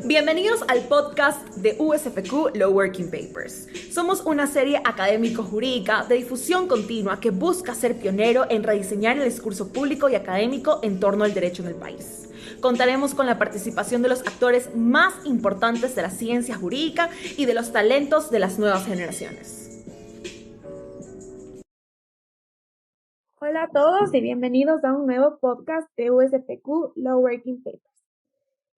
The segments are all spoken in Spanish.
Bienvenidos al podcast de USFQ Law Working Papers. Somos una serie académico-jurídica de difusión continua que busca ser pionero en rediseñar el discurso público y académico en torno al derecho en el país. Contaremos con la participación de los actores más importantes de la ciencia jurídica y de los talentos de las nuevas generaciones. Hola a todos y bienvenidos a un nuevo podcast de USFQ Law Working Papers.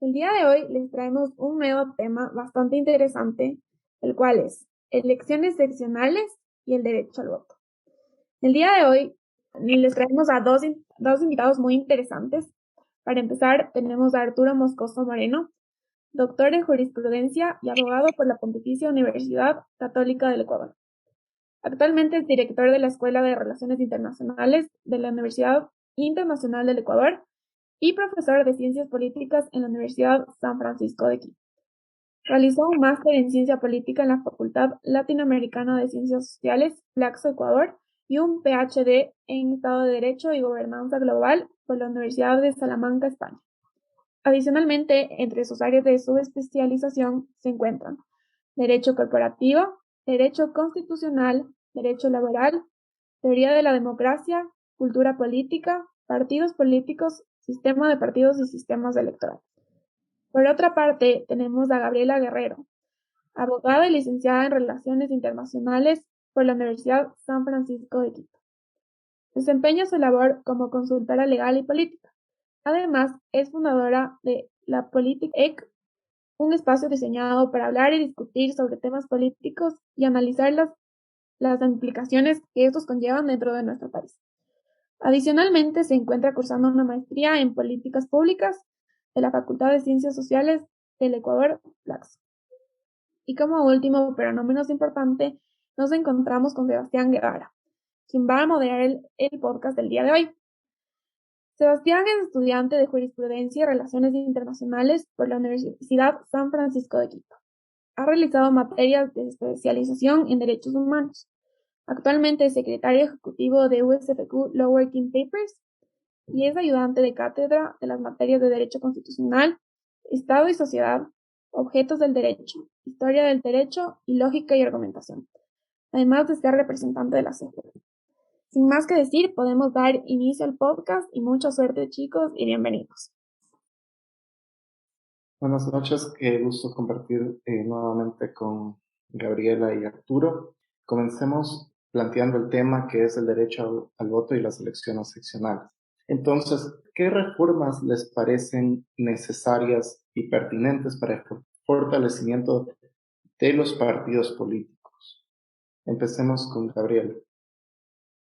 El día de hoy les traemos un nuevo tema bastante interesante, el cual es elecciones seccionales y el derecho al voto. El día de hoy les traemos a dos invitados muy interesantes. Para empezar, tenemos a Arturo Moscoso Moreno, doctor en jurisprudencia y abogado por la Pontificia Universidad Católica del Ecuador. Actualmente es director de la Escuela de Relaciones Internacionales de la Universidad Internacional del Ecuador y profesor de Ciencias Políticas en la Universidad San Francisco de Quito. Realizó un máster en Ciencia Política en la Facultad Latinoamericana de Ciencias Sociales, Flaxo, Ecuador, y un PhD en Estado de Derecho y Gobernanza Global por la Universidad de Salamanca, España. Adicionalmente, entre sus áreas de subespecialización se encuentran Derecho Corporativo, Derecho Constitucional, Derecho Laboral, Teoría de la Democracia, Cultura Política, Partidos Políticos, Sistema de Partidos y Sistemas Electorales. Por otra parte, tenemos a Gabriela Guerrero, abogada y licenciada en Relaciones Internacionales por la Universidad San Francisco de Quito. Desempeña su labor como consultora legal y política. Además, es fundadora de la Politik, un espacio diseñado para hablar y discutir sobre temas políticos y analizar las implicaciones que estos conllevan dentro de nuestro país. Adicionalmente, se encuentra cursando una maestría en políticas públicas de la Facultad de Ciencias Sociales del Ecuador, Flaxo. Y como último, pero no menos importante, nos encontramos con Sebastián Guevara, quien va a moderar el podcast del día de hoy. Sebastián es estudiante de Jurisprudencia y Relaciones Internacionales por la Universidad San Francisco de Quito. Ha realizado materias de especialización en Derechos Humanos. Actualmente es secretario ejecutivo de USFQ Law Working Papers y es ayudante de cátedra de las materias de Derecho Constitucional, Estado y Sociedad, Objetos del Derecho, Historia del Derecho y Lógica y Argumentación, además de ser representante de la CEJUR. Sin más que decir, podemos dar inicio al podcast y mucha suerte, chicos, y bienvenidos. Buenas noches, qué gusto compartir nuevamente con Gabriela y Arturo. Comencemos planteando el tema que es el derecho al voto y las elecciones seccionales. Entonces, ¿qué reformas les parecen necesarias y pertinentes para el fortalecimiento de los partidos políticos? Empecemos con Gabriela.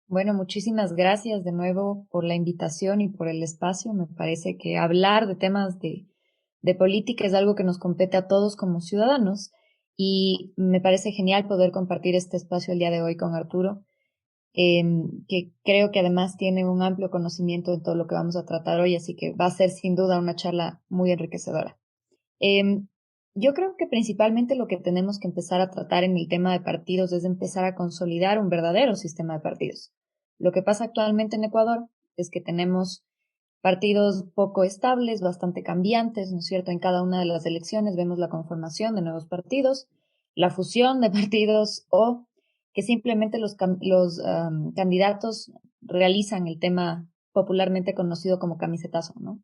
Bueno, muchísimas gracias de nuevo por la invitación y por el espacio. Me parece que hablar de temas de política es algo que nos compete a todos como ciudadanos y me parece genial poder compartir este espacio el día de hoy con Arturo, que creo que además tiene un amplio conocimiento de todo lo que vamos a tratar hoy, así que va a ser sin duda una charla muy enriquecedora. Yo creo que principalmente lo que tenemos que empezar a tratar en el tema de partidos es empezar a consolidar un verdadero sistema de partidos. Lo que pasa actualmente en Ecuador es que tenemos partidos poco estables, bastante cambiantes, ¿no es cierto? En cada una de las elecciones vemos la conformación de nuevos partidos, la fusión de partidos o que simplemente los candidatos realizan el tema popularmente conocido como camisetazo, ¿no?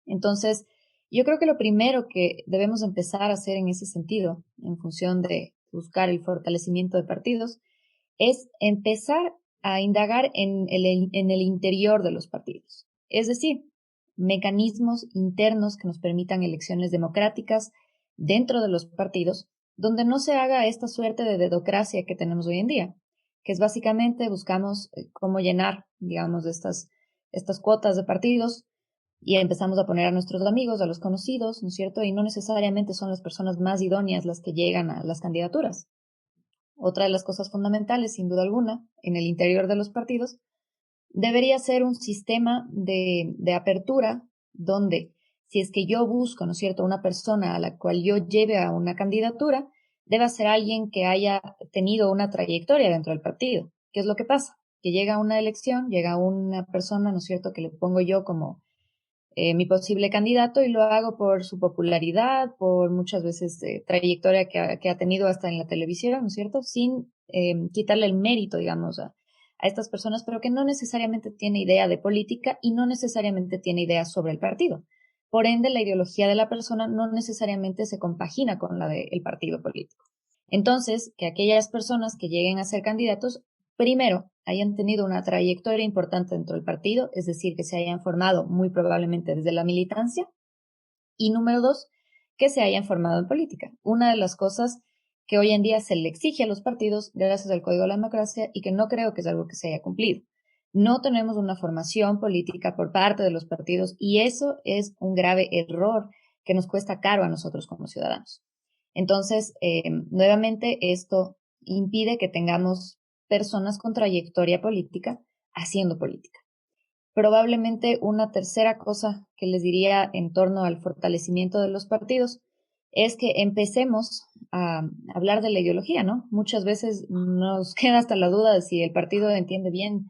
Entonces, yo creo que lo primero que debemos empezar a hacer en ese sentido, en función de buscar el fortalecimiento de partidos, es empezar a indagar en el interior de los partidos. Es decir, mecanismos internos que nos permitan elecciones democráticas dentro de los partidos, donde no se haga esta suerte de dedocracia que tenemos hoy en día, que es básicamente buscamos cómo llenar, digamos, estas cuotas de partidos y empezamos a poner a nuestros amigos, a los conocidos, ¿no es cierto? Y no necesariamente son las personas más idóneas las que llegan a las candidaturas. Otra de las cosas fundamentales, sin duda alguna, en el interior de los partidos, debería ser un sistema de apertura donde, si es que yo busco, ¿no es cierto?, una persona a la cual yo lleve a una candidatura, deba ser alguien que haya tenido una trayectoria dentro del partido. ¿Qué es lo que pasa? Que llega una elección, llega una persona, ¿no es cierto?, que le pongo yo como mi posible candidato y lo hago por su popularidad, por muchas veces trayectoria que ha tenido hasta en la televisión, ¿no es cierto? Sin quitarle el mérito, digamos, a estas personas, pero que no necesariamente tiene idea de política y no necesariamente tiene idea sobre el partido. Por ende, la ideología de la persona no necesariamente se compagina con la del partido político. Entonces, que aquellas personas que lleguen a ser candidatos, primero, hayan tenido una trayectoria importante dentro del partido, es decir, que se hayan formado muy probablemente desde la militancia, y número dos, que se hayan formado en política. Una de las cosas que hoy en día se le exige a los partidos gracias al Código de la Democracia y que no creo que es algo que se haya cumplido. No tenemos una formación política por parte de los partidos y eso es un grave error que nos cuesta caro a nosotros como ciudadanos. Entonces, nuevamente, esto impide que tengamos personas con trayectoria política haciendo política. Probablemente una tercera cosa que les diría en torno al fortalecimiento de los partidos es que empecemos a hablar de la ideología, ¿no? Muchas veces nos queda hasta la duda de si el partido entiende bien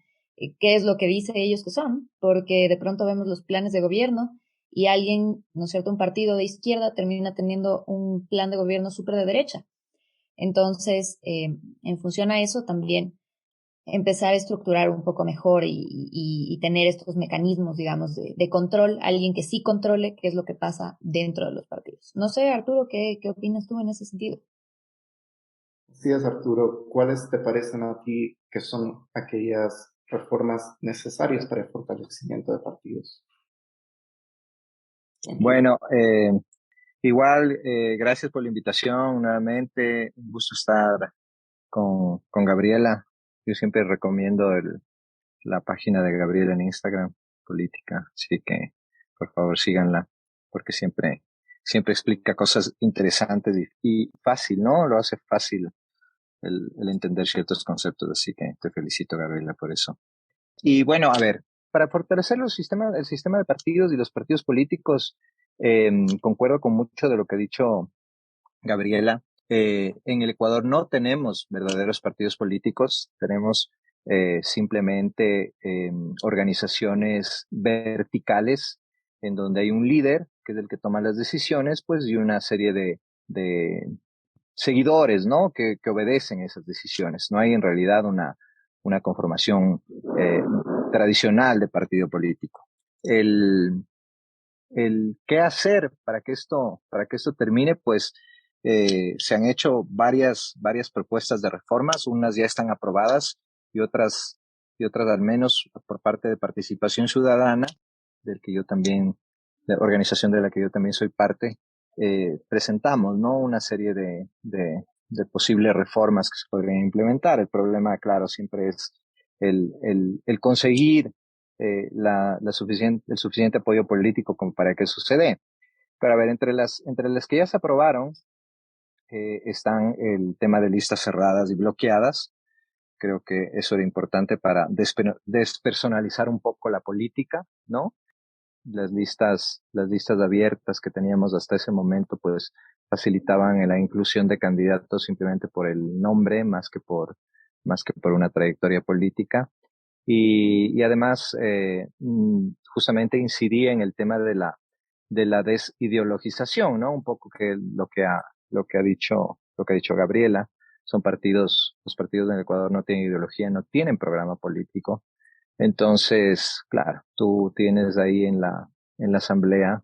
qué es lo que dice ellos que son, porque de pronto vemos los planes de gobierno y alguien, ¿no es cierto?, un partido de izquierda termina teniendo un plan de gobierno súper de derecha. Entonces, en función a eso también empezar a estructurar un poco mejor y tener estos mecanismos, digamos, de control, alguien que sí controle qué es lo que pasa dentro de los partidos. No sé, Arturo, ¿qué opinas tú en ese sentido? Así es, Arturo. ¿Cuáles te parecen a ti que son aquellas reformas necesarias para el fortalecimiento de partidos? Bueno, igual, gracias por la invitación nuevamente. Un gusto estar con Gabriela. Yo siempre recomiendo la página de Gabriela en Instagram, Política, así que por favor síganla, porque siempre explica cosas interesantes y fácil, ¿no? Lo hace fácil el entender ciertos conceptos, así que te felicito, Gabriela, por eso. Y bueno, a ver, para fortalecer el sistema de partidos y los partidos políticos, concuerdo con mucho de lo que ha dicho Gabriela. En el Ecuador no tenemos verdaderos partidos políticos, tenemos simplemente organizaciones verticales en donde hay un líder, que es el que toma las decisiones, pues, y una serie de seguidores, ¿no? Que obedecen esas decisiones. No hay en realidad una conformación eh, tradicional de partido político. El qué hacer para que esto termine, pues se han hecho varias propuestas de reformas, unas ya están aprobadas y otras al menos por parte de Participación Ciudadana, del que yo también, de organización de la que yo también soy parte, presentamos, ¿no? Una serie de posibles reformas que se podrían implementar. El problema, claro, siempre es el conseguir el suficiente apoyo político como para que suceda. Pero a ver, entre las que ya se aprobaron están el tema de listas cerradas y bloqueadas. Creo que eso era importante para despersonalizar un poco la política, ¿no? Las listas abiertas que teníamos hasta ese momento, pues facilitaban la inclusión de candidatos simplemente por el nombre, más que por una trayectoria política. Y además, justamente incidía en el tema de la desideologización, ¿no? Un poco que lo que ha dicho Gabriela. Los partidos en el Ecuador no tienen ideología, no tienen programa político. Entonces, claro, tú tienes ahí en la asamblea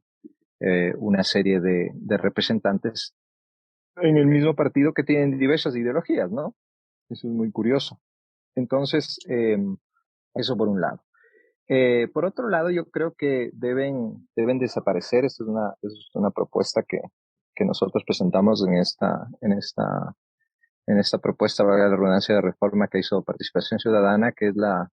una serie de representantes en el mismo partido que tienen diversas ideologías, ¿no? Eso es muy curioso. Entonces, eso por un lado. Por otro lado, yo creo que deben desaparecer. Esto es una propuesta que nosotros presentamos en esta propuesta, valga la redundancia, de reforma que hizo Participación Ciudadana, que es la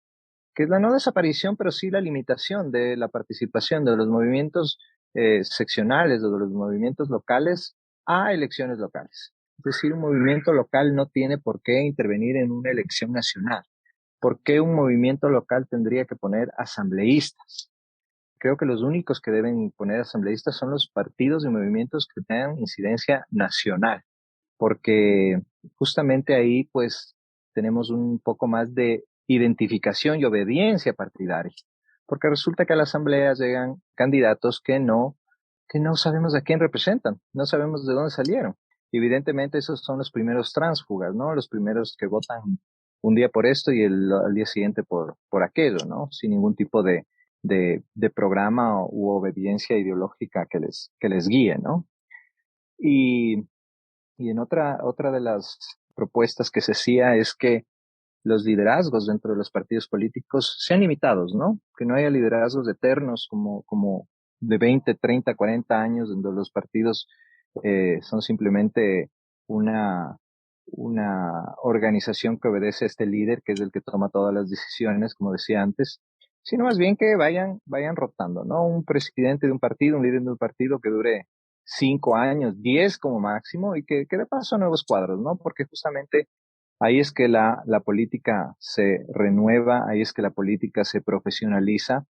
no desaparición, pero sí la limitación de la participación de los movimientos seccionales o de los movimientos locales a elecciones locales. Es decir, un movimiento local no tiene por qué intervenir en una elección nacional. ¿Por qué un movimiento local tendría que poner asambleístas? Creo que los únicos que deben poner asambleístas son los partidos y movimientos que tengan incidencia nacional, porque justamente ahí pues tenemos un poco más de identificación y obediencia partidaria, porque resulta que a la asamblea llegan candidatos que no sabemos a quién representan, no sabemos de dónde salieron. Evidentemente esos son los primeros tránsfugas, ¿no? Los primeros que votan un día por esto y al día siguiente por aquello, ¿no? Sin ningún tipo de programa u obediencia ideológica que les guíe, ¿no? Y, y en otra de las propuestas que se hacía es que los liderazgos dentro de los partidos políticos sean limitados, ¿no? Que no haya liderazgos eternos como de 20, 30, 40 años, donde los partidos son simplemente una, una organización que obedece a este líder, que es el que toma todas las decisiones, como decía antes, sino más bien que vayan rotando, ¿no? Un presidente de un partido, un líder de un partido que dure 5 años, 10 como máximo, y que dé paso a nuevos cuadros, ¿no? Porque justamente ahí es que la política se renueva, ahí es que la política se profesionaliza,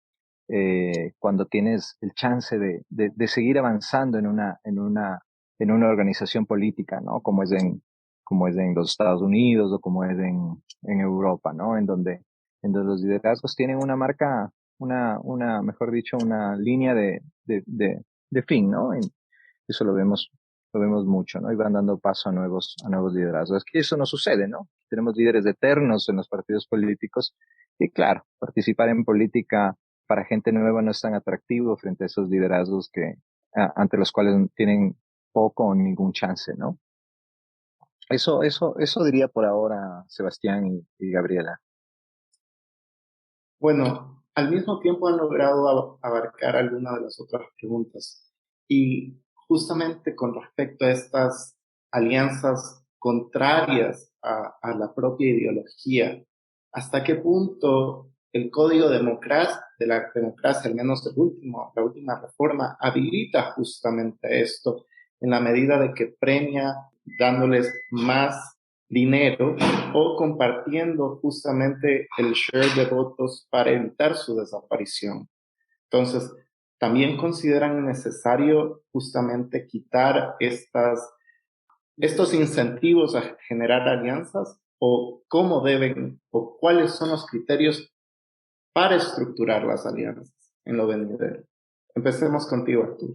cuando tienes el chance de seguir avanzando en una organización política, ¿no? Como es en los Estados Unidos o como es en Europa, ¿no? En donde los liderazgos tienen una marca, mejor dicho, una línea de fin, ¿no? Eso lo vemos mucho, ¿no? Y van dando paso a nuevos liderazgos. Es que eso no sucede, ¿no? Tenemos líderes eternos en los partidos políticos y claro, participar en política para gente nueva no es tan atractivo frente a esos liderazgos ante los cuales tienen poco o ningún chance, ¿no? Eso diría por ahora Sebastián y Gabriela. Bueno, al mismo tiempo han logrado abarcar algunas de las otras preguntas. Y justamente con respecto a estas alianzas contrarias a la propia ideología, ¿hasta qué punto el código de la democracia, al menos la última reforma, habilita justamente esto en la medida de que premia dándoles más dinero o compartiendo justamente el share de votos para evitar su desaparición? Entonces, también consideran necesario justamente quitar estos incentivos a generar alianzas, o cómo deben o cuáles son los criterios para estructurar las alianzas en lo venidero. Empecemos contigo, Arturo.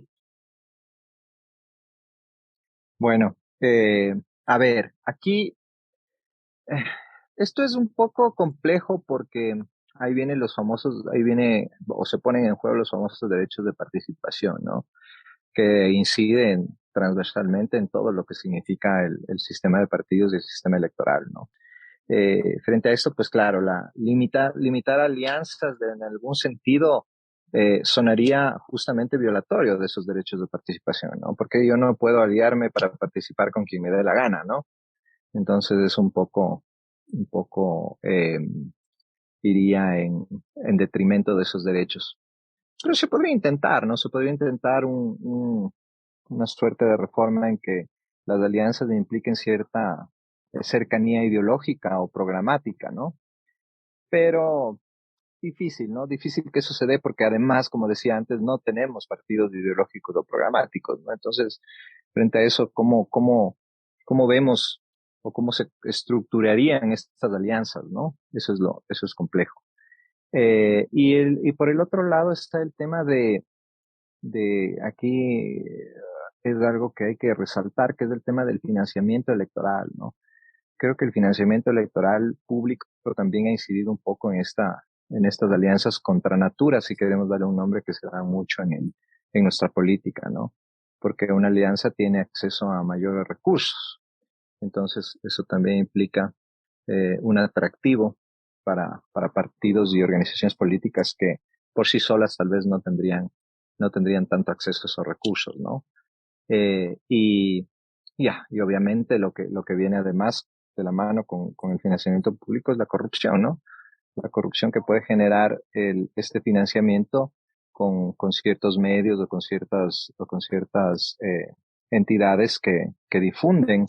Bueno, a ver, aquí eh, esto es un poco complejo porque ahí viene o se ponen en juego los famosos derechos de participación, ¿no? Que inciden transversalmente en todo lo que significa el sistema de partidos y el sistema electoral, ¿no? Frente a esto, pues claro, limitar alianzas en algún sentido sonaría justamente violatorio de esos derechos de participación, ¿no? Porque yo no puedo aliarme para participar con quien me dé la gana, ¿no? Entonces es un poco, iría en detrimento de esos derechos. Pero se podría intentar, ¿no? Se podría intentar una suerte de reforma en que las alianzas impliquen cierta cercanía ideológica o programática, ¿no? Pero difícil, ¿no? Difícil que eso se dé porque además, como decía antes, no tenemos partidos ideológicos o programáticos, ¿no? Entonces, frente a eso, cómo vemos o cómo se estructurarían estas alianzas, ¿no? Eso es complejo. Y por el otro lado está el tema de aquí es algo que hay que resaltar, que es el tema del financiamiento electoral, ¿no? Creo que el financiamiento electoral público también ha incidido un poco en estas alianzas contra natura, si queremos darle un nombre que se da mucho en nuestra política, ¿no? Porque una alianza tiene acceso a mayores recursos. Entonces, eso también implica un atractivo para partidos y organizaciones políticas que por sí solas tal vez no tendrían tanto acceso a esos recursos, ¿no? Y y obviamente lo que viene además de la mano con el financiamiento público es la corrupción, ¿no? La corrupción que puede generar este financiamiento con ciertos medios o con ciertas entidades que difunden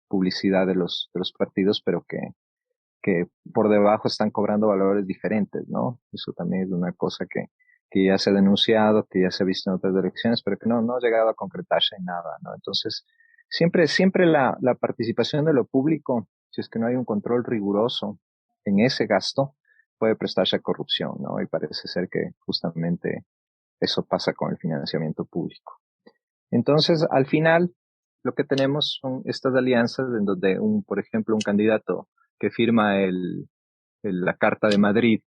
publicidad de los partidos, pero que por debajo están cobrando valores diferentes, ¿no? Eso también es una cosa que ya se ha denunciado, que ya se ha visto en otras elecciones, pero que no ha llegado a concretarse en nada, ¿no? Entonces, siempre la participación de lo público, si es que no hay un control riguroso en ese gasto, puede prestarse a corrupción, ¿no? Y parece ser que justamente eso pasa con el financiamiento público. Entonces, al final, lo que tenemos son estas alianzas en donde, por ejemplo, un candidato que firma la Carta de Madrid,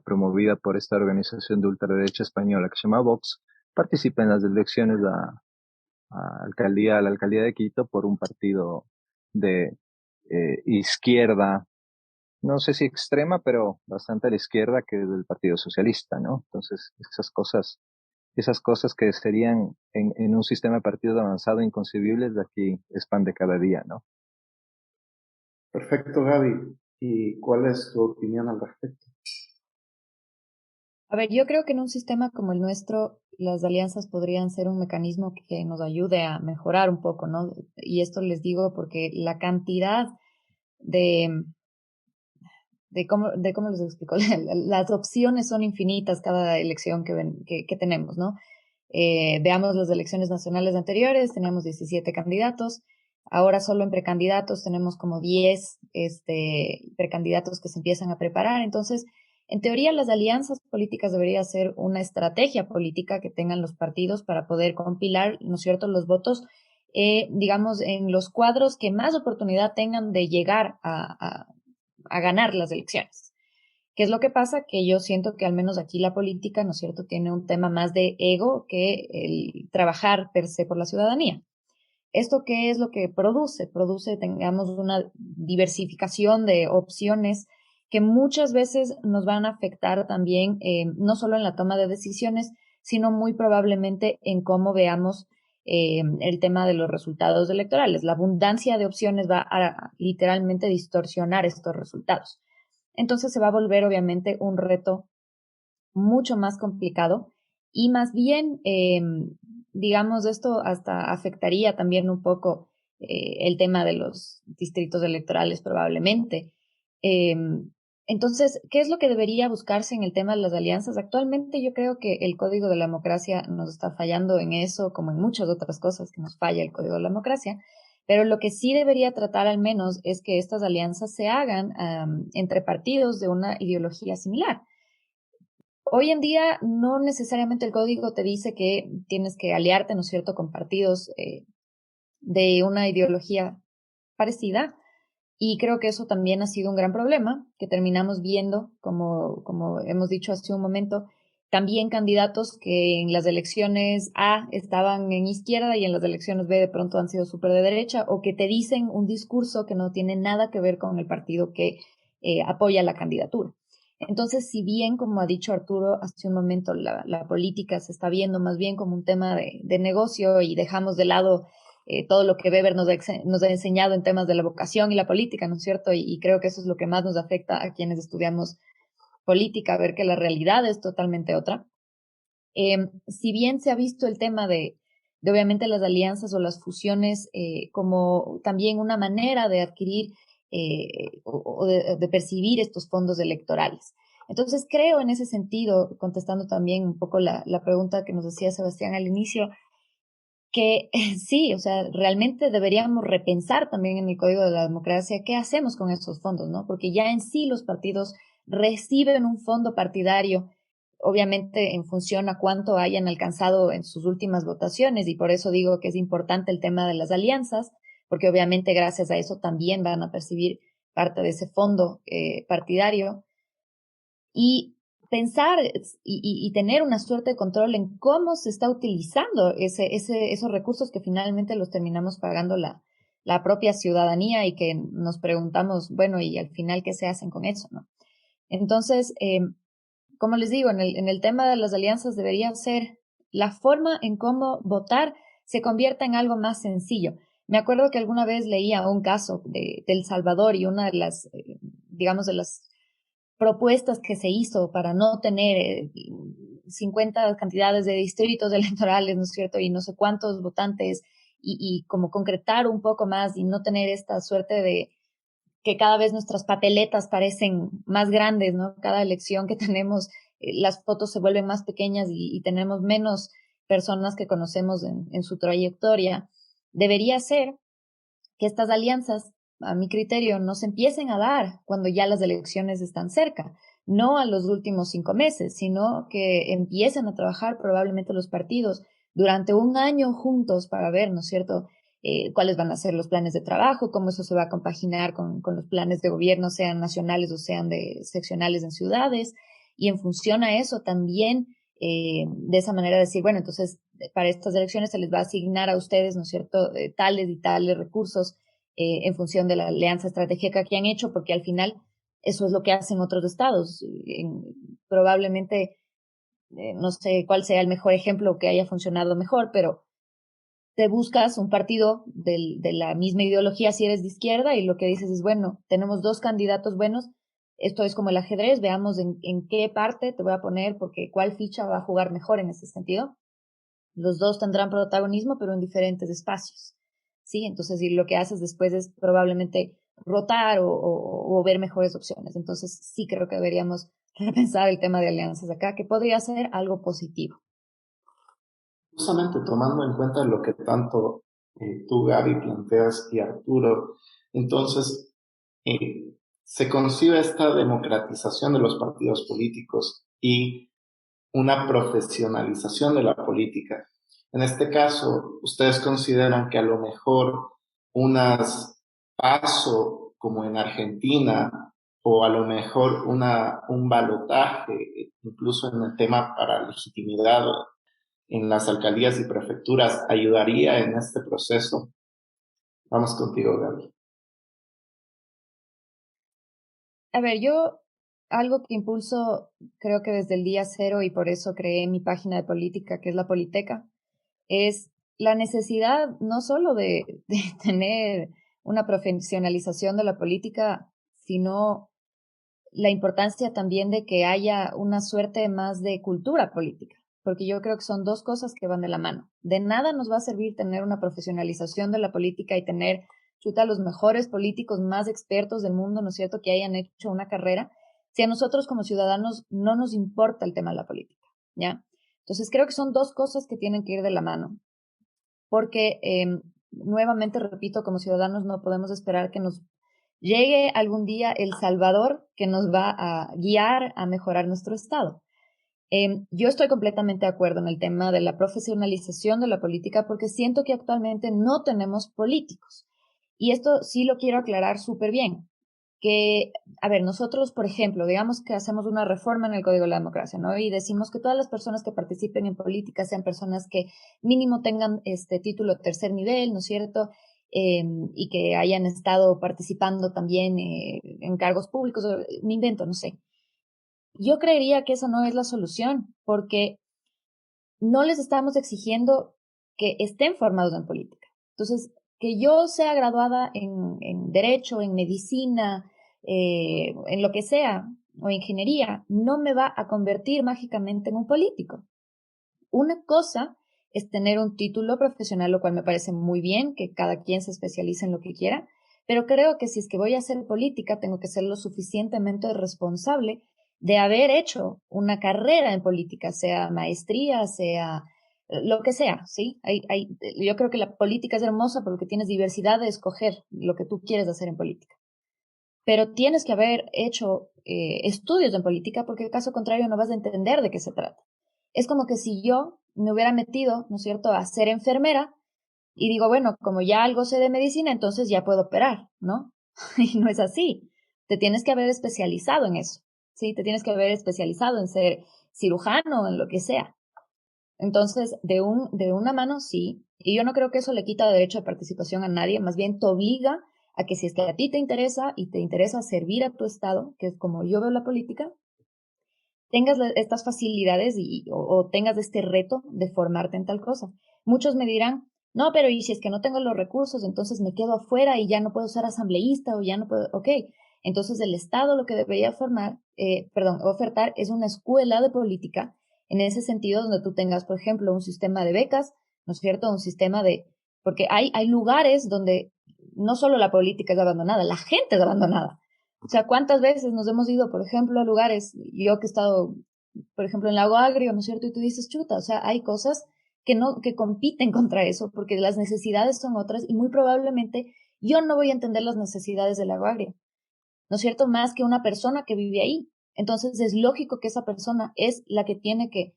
promovida por esta organización de ultraderecha española que se llama Vox, participa en las elecciones a la alcaldía de Quito por un partido de izquierda, no sé si extrema, pero bastante a la izquierda, que es del Partido Socialista, ¿no? Entonces, esas cosas que serían en un sistema de partidos avanzado inconcebibles, de aquí es pan de cada día, ¿no? Perfecto, Gaby. ¿Y cuál es tu opinión al respecto? A ver, yo creo que en un sistema como el nuestro, las alianzas podrían ser un mecanismo que nos ayude a mejorar un poco, ¿no? Y esto les digo porque la cantidad de, de cómo les explico, las opciones son infinitas cada elección que tenemos, ¿no? Veamos las elecciones nacionales anteriores, teníamos 17 candidatos, ahora solo en precandidatos tenemos como 10 precandidatos que se empiezan a preparar. Entonces, en teoría, las alianzas políticas debería ser una estrategia política que tengan los partidos para poder compilar, ¿no es cierto?, los votos, digamos, en los cuadros que más oportunidad tengan de llegar a ganar las elecciones. ¿Qué es lo que pasa? Que yo siento que al menos aquí la política, ¿no es cierto?, tiene un tema más de ego que el trabajar per se por la ciudadanía. ¿Esto qué es lo que produce? Produce, tengamos una diversificación de opciones que muchas veces nos van a afectar también, no solo en la toma de decisiones, sino muy probablemente en cómo veamos el tema de los resultados electorales. La abundancia de opciones va a literalmente distorsionar estos resultados. Entonces se va a volver obviamente un reto mucho más complicado y más bien, digamos, esto hasta afectaría también un poco el tema de los distritos electorales probablemente. Entonces, ¿qué es lo que debería buscarse en el tema de las alianzas? Actualmente yo creo que el Código de la Democracia nos está fallando en eso, como en muchas otras cosas que nos falla el Código de la Democracia, pero lo que sí debería tratar al menos es que estas alianzas se hagan entre partidos de una ideología similar. Hoy en día no necesariamente el código te dice que tienes que aliarte, ¿no es cierto?, con partidos de una ideología parecida. Y creo que eso también ha sido un gran problema, que terminamos viendo, como hemos dicho hace un momento, también candidatos que en las elecciones A estaban en izquierda y en las elecciones B de pronto han sido súper de derecha, o que te dicen un discurso que no tiene nada que ver con el partido que apoya la candidatura. Entonces, si bien, como ha dicho Arturo hace un momento, la política se está viendo más bien como un tema de negocio y dejamos de lado todo lo que Weber nos ha enseñado en temas de la vocación y la política, ¿no es cierto? Y creo que eso es lo que más nos afecta a quienes estudiamos política, ver que la realidad es totalmente otra. Si bien se ha visto el tema de obviamente las alianzas o las fusiones como también una manera de adquirir o de percibir estos fondos electorales. Entonces creo en ese sentido, contestando también un poco la pregunta que nos decía Sebastián al inicio, que sí, o sea, realmente deberíamos repensar también en el Código de la Democracia qué hacemos con esos fondos, ¿no? Porque ya en sí los partidos reciben un fondo partidario, obviamente en función a cuánto hayan alcanzado en sus últimas votaciones, y por eso digo que es importante el tema de las alianzas, porque obviamente gracias a eso también van a percibir parte de ese fondo partidario. Y pensar y tener una suerte de control en cómo se está utilizando esos recursos que finalmente los terminamos pagando la propia ciudadanía y que nos preguntamos, bueno, y al final, ¿qué se hacen con eso, no? Entonces, como les digo, en el tema de las alianzas debería ser la forma en cómo votar se convierta en algo más sencillo. Me acuerdo que alguna vez leía un caso de El Salvador y una de las, digamos, de las propuestas que se hizo para no tener 50 cantidades de distritos electorales, ¿no es cierto? Y no sé cuántos votantes y como concretar un poco más y no tener esta suerte de que cada vez nuestras papeletas parecen más grandes, ¿no? Cada elección que tenemos, las fotos se vuelven más pequeñas y tenemos menos personas que conocemos en su trayectoria. Debería ser que estas alianzas, a mi criterio, no se empiecen a dar cuando ya las elecciones están cerca, no a los últimos 5 meses, sino que empiecen a trabajar probablemente los partidos durante un año juntos para ver, ¿no es cierto?, cuáles van a ser los planes de trabajo, cómo eso se va a compaginar con los planes de gobierno, sean nacionales o sean seccionales en ciudades, y en función a eso también, de esa manera decir, bueno, entonces para estas elecciones se les va a asignar a ustedes, ¿no es cierto?, tales y tales recursos en función de la alianza estratégica que han hecho, porque al final eso es lo que hacen otros estados. Probablemente, no sé cuál sea el mejor ejemplo que haya funcionado mejor, pero te buscas un partido de la misma ideología si eres de izquierda y lo que dices es, bueno, tenemos 2 candidatos buenos, esto es como el ajedrez, veamos en qué parte te voy a poner, porque cuál ficha va a jugar mejor en ese sentido. Los 2 tendrán protagonismo, pero en diferentes espacios, ¿sí? Entonces, y lo que haces después es probablemente rotar o ver mejores opciones. Entonces, sí creo que deberíamos repensar el tema de alianzas acá, que podría ser algo positivo. Justamente tomando en cuenta lo que tanto tú, Gaby, planteas y Arturo, entonces se concibe esta democratización de los partidos políticos y una profesionalización de la política. En este caso, ¿ustedes consideran que a lo mejor unas PASO como en Argentina o a lo mejor un balotaje, incluso en el tema para legitimidad en las alcaldías y prefecturas, ayudaría en este proceso? Vamos contigo, Gaby. A ver, yo algo que impulso creo que desde el día cero y por eso creé mi página de política, que es la Politeca, es la necesidad no solo de tener una profesionalización de la política, sino la importancia también de que haya una suerte más de cultura política, porque yo creo que son 2 cosas que van de la mano. De nada nos va a servir tener una profesionalización de la política y tener chuta los mejores políticos más expertos del mundo, ¿no es cierto?, que hayan hecho una carrera, si a nosotros como ciudadanos no nos importa el tema de la política, ¿ya? Entonces creo que son 2 cosas que tienen que ir de la mano, porque nuevamente repito, como ciudadanos no podemos esperar que nos llegue algún día el Salvador que nos va a guiar a mejorar nuestro estado. Yo estoy completamente de acuerdo en el tema de la profesionalización de la política porque siento que actualmente no tenemos políticos. Y esto sí lo quiero aclarar súper bien. Que, a ver, nosotros, por ejemplo, digamos que hacemos una reforma en el Código de la Democracia, ¿no? Y decimos que todas las personas que participen en política sean personas que mínimo tengan este título de 3er nivel, ¿no es cierto? Y que hayan estado participando también en cargos públicos, me invento, no sé. Yo creería que esa no es la solución, porque no les estamos exigiendo que estén formados en política. Entonces, que yo sea graduada en Derecho, en Medicina, en lo que sea, o Ingeniería, no me va a convertir mágicamente en un político. Una cosa es tener un título profesional, lo cual me parece muy bien, que cada quien se especialice en lo que quiera, pero creo que si es que voy a hacer política, tengo que ser lo suficientemente responsable de haber hecho una carrera en política, sea maestría, sea lo que sea, ¿sí? Yo creo que la política es hermosa porque tienes diversidad de escoger lo que tú quieres hacer en política. Pero tienes que haber hecho estudios en política porque caso contrario no vas a entender de qué se trata. Es como que si yo me hubiera metido, ¿no es cierto?, a ser enfermera y digo, bueno, como ya algo sé de medicina, entonces ya puedo operar, ¿no? Y no es así. Te tienes que haber especializado en eso, ¿sí? Te tienes que haber especializado en ser cirujano, en lo que sea. Entonces, de una mano, sí. Y yo no creo que eso le quita derecho de participación a nadie, más bien te obliga a que si es que a ti te interesa y te interesa servir a tu estado, que es como yo veo la política, tengas estas facilidades o tengas este reto de formarte en tal cosa. Muchos me dirán, no, pero ¿y si es que no tengo los recursos, entonces me quedo afuera y ya no puedo ser asambleísta o ya no puedo? Ok, entonces el Estado lo que debería ofertar es una escuela de política en ese sentido donde tú tengas, por ejemplo, un sistema de becas, ¿no es cierto? Un sistema porque hay lugares donde no solo la política es abandonada, la gente es abandonada. O sea, ¿cuántas veces nos hemos ido, por ejemplo, a lugares, yo que he estado, por ejemplo, en Lago Agrio, ¿no es cierto? Y tú dices, chuta, o sea, hay cosas que compiten contra eso, porque las necesidades son otras y muy probablemente yo no voy a entender las necesidades del Lago Agrio, ¿no es cierto? Más que una persona que vive ahí. Entonces es lógico que esa persona es la que tiene que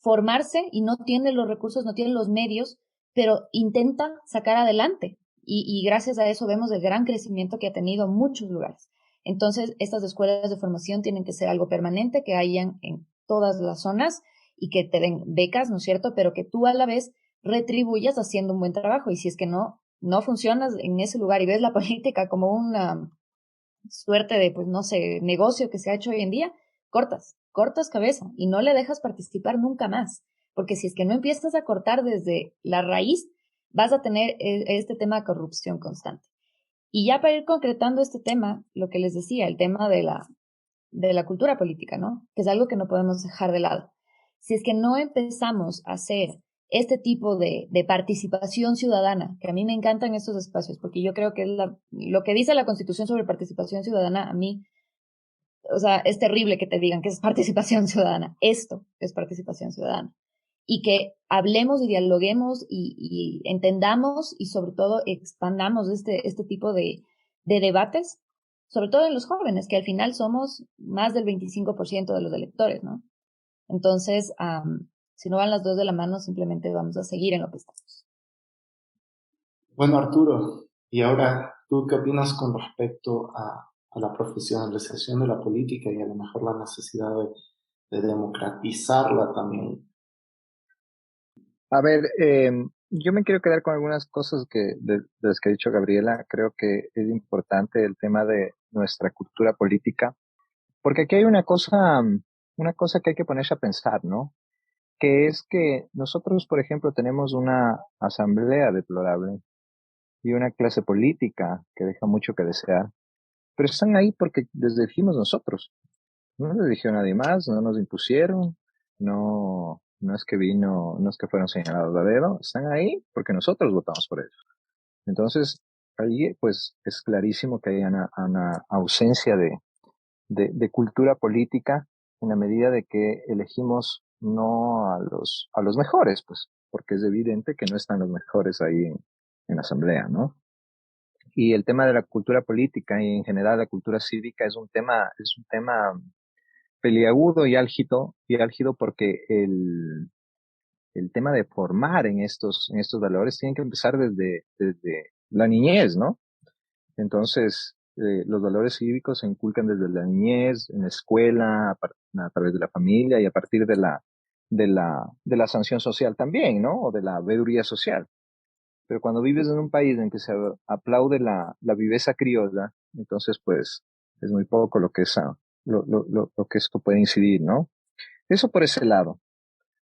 formarse y no tiene los recursos, no tiene los medios, pero intenta sacar adelante. Y gracias a eso vemos el gran crecimiento que ha tenido muchos lugares. Entonces, estas escuelas de formación tienen que ser algo permanente, que hayan en todas las zonas y que te den becas, ¿no es cierto? Pero que tú a la vez retribuyas haciendo un buen trabajo. Y si es que no funcionas en ese lugar y ves la política como una suerte de, pues no sé, negocio que se ha hecho hoy en día, cortas cabeza y no le dejas participar nunca más. Porque si es que no empiezas a cortar desde la raíz, vas a tener este tema de corrupción constante. Y ya para ir concretando este tema, lo que les decía, el tema de la cultura política, ¿no? Que es algo que no podemos dejar de lado. Si es que no empezamos a hacer este tipo de participación ciudadana, que a mí me encantan estos espacios, porque yo creo que es lo que dice la Constitución sobre participación ciudadana, a mí, o sea, es terrible que te digan que es participación ciudadana. Esto es participación ciudadana. Y que hablemos y dialoguemos y entendamos y sobre todo expandamos este tipo de debates, sobre todo en los jóvenes, que al final somos más del 25% de los electores, ¿no? Entonces, si no van las dos de la mano, simplemente vamos a seguir en lo que estamos. Bueno, Arturo, y ahora, ¿tú qué opinas con respecto a la profesionalización de la política y a lo mejor la necesidad de democratizarla también? A ver, yo me quiero quedar con algunas cosas de las que ha dicho Gabriela. Creo que es importante el tema de nuestra cultura política, porque aquí hay una cosa que hay que ponerse a pensar, ¿no? Que es que nosotros, por ejemplo, tenemos una asamblea deplorable y una clase política que deja mucho que desear, pero están ahí porque les elegimos nosotros. No les eligió nadie más, no nos impusieron, no es que no es que fueron señalados a dedo, están ahí porque nosotros votamos por ellos. Entonces, ahí pues es clarísimo que hay una ausencia de cultura política en la medida de que elegimos no a los mejores, pues, porque es evidente que no están los mejores ahí en la asamblea, ¿no? Y el tema de la cultura política y en general la cultura cívica es un tema peliagudo y álgido porque el tema de formar en estos valores tiene que empezar desde la niñez, ¿no? Entonces, los valores cívicos se inculcan desde la niñez, en la escuela, a través de la familia y a partir de la sanción social también, ¿no? O de la veeduría social. Pero cuando vives en un país en que se aplaude la viveza criolla, entonces, pues, es muy poco lo que esto puede incidir, ¿no? Eso por ese lado.